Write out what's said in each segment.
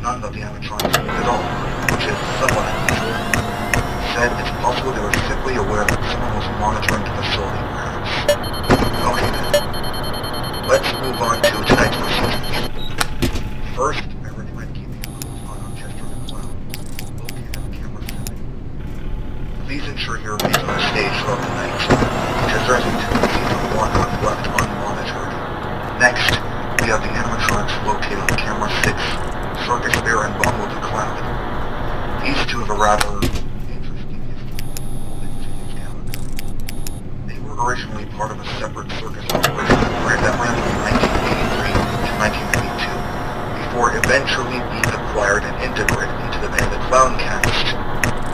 none of the animatronics move at all, which is somewhat unusual. Instead, it's possible they were simply aware that someone was monitoring the facility, perhaps. Okay then. Let's move on to tonight's procedures. First, I recommend keeping a close eye on Chester the Clown, located at camera 7. Please ensure he remains on the stage throughout the night, which is ready to leave one left unmonitored. Next, we have the animatronics located on camera 6, Circus Bear and Bongo the Clown. These two have a rather interesting history. They were originally part of a separate circus operation that ran from 1983 to 1992, before eventually being acquired and integrated into the band the Clown cast.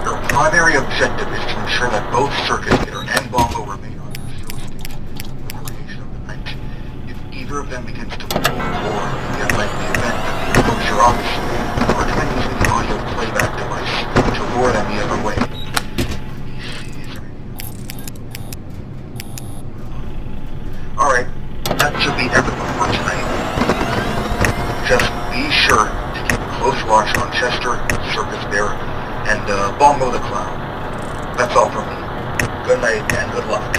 Their primary objective is to ensure that both Circus Bear and Bongo remain on their show stage for the duration of the night. If either of them begins to move or in the unlikely event that they approach your office, or try using the audio playback device to lure them the other way. Let me see, is there any... Alright, that should be everything for tonight. Just be sure to keep a close watch on Chester, Circus Bear, and Bongo the Clown. That's all from me. Good night and good luck.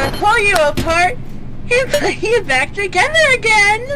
I pull you apart and put you back together again.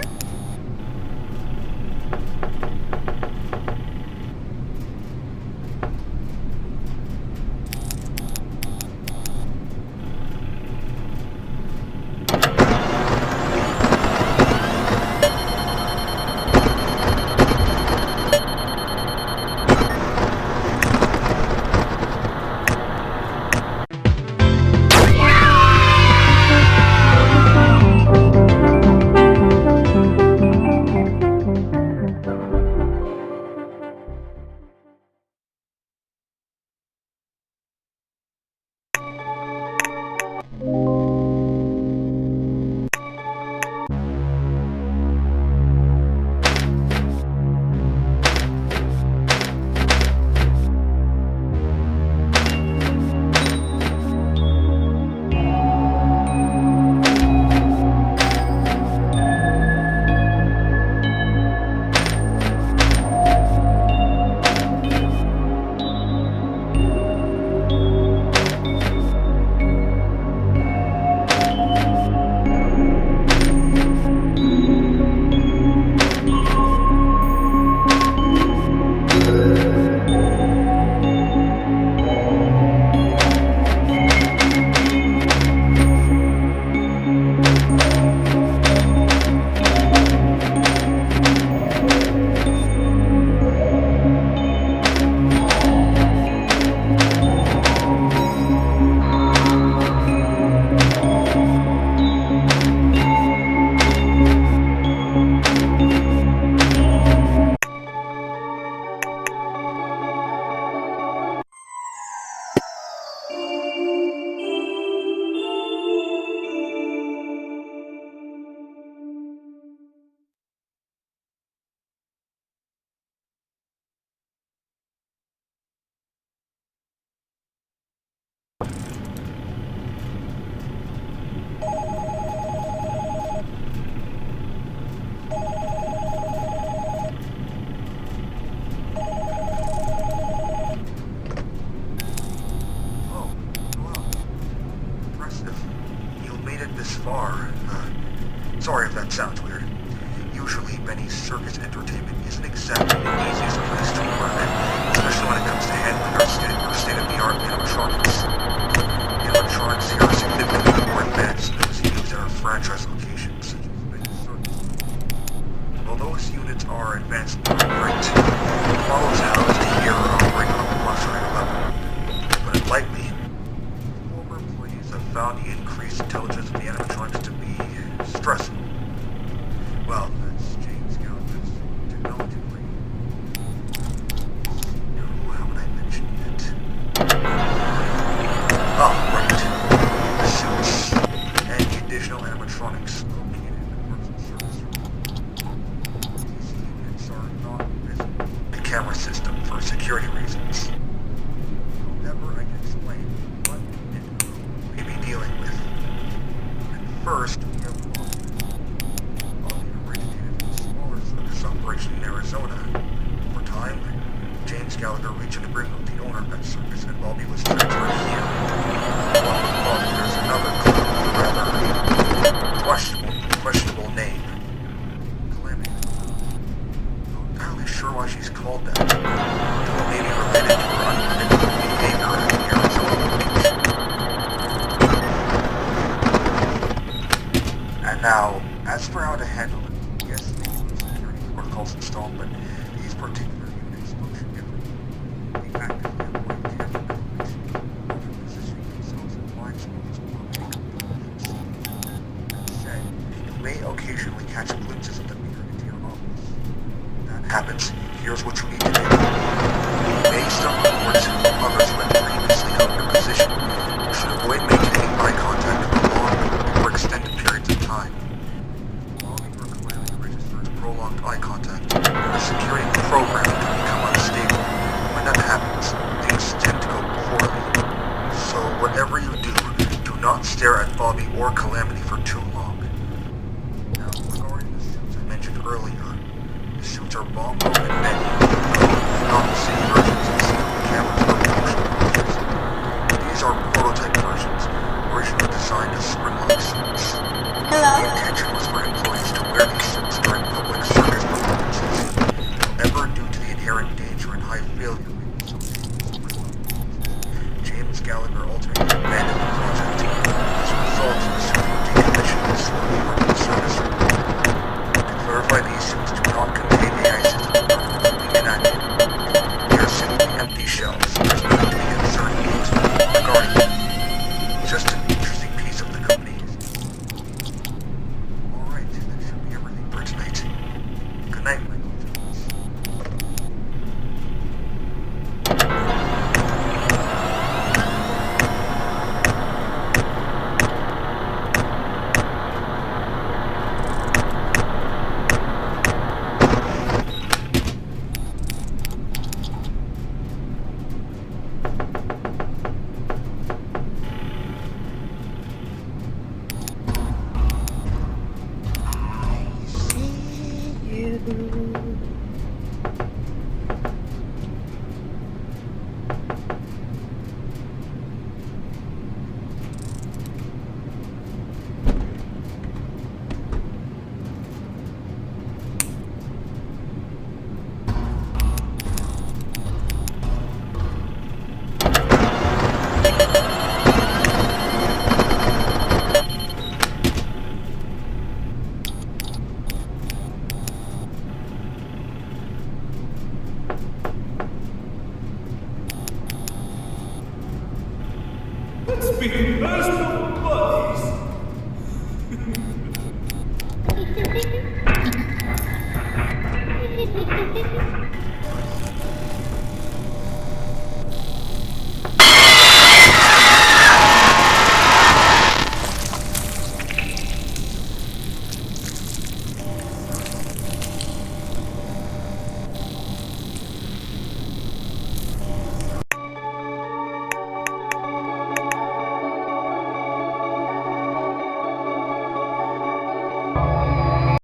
Sorry if that sounds weird. Usually, Benny's circus entertainment isn't exactly the easiest place to learn it, especially when it comes to handling our state-of-the-art animatronics. The animatronics here are significantly more advanced than those used at our franchise locations, such as Benny's circus. While those units are advanced in their own right, the models housed here are operating on a much higher level. To put it lightly, former employees have found the increased intelligence of the animatronics to be stressful. Well, that's James Gallagher's technology brain. No, how would I mention it? Oh, right. The suits and the additional animatronics located in the parts of the service room. These units are not visible in the camera system for security reasons. However, I can explain what it may be dealing with. First, we have Bobby originated from a smaller circus operation in Arizona. Over time, James Gallagher reached an agreement with the owner of that circus, and Bobby was transferred here. Along with Bobby, there's another clown with a rather questionable name. Calamity. Not entirely sure why she's called that. Though it may be related to her unpredictable behavior at the Arizona location. And now, as for how to handle it, yes, the security protocols installed, but these particular units function differently. They actively avoid camera ventilation, often positioning themselves in blind spots or components. That said, you may occasionally catch glimpses of them peer into your office. When that happens, here's what you need to do. Based on reports from others who had previously held your position, you should avoid maintaining eye contact for long or extended periods of time. While you are clearly registers prolonged eye contact, the security program can become unstable. When that happens, things tend to go poorly. So whatever you do not stare at Bobby or Calamity for too long. Now, regarding the suits I mentioned earlier, the suits are Bombo and Benny, not the same versions you see on the cameras for promotional purposes. These are prototype versions, originally designed as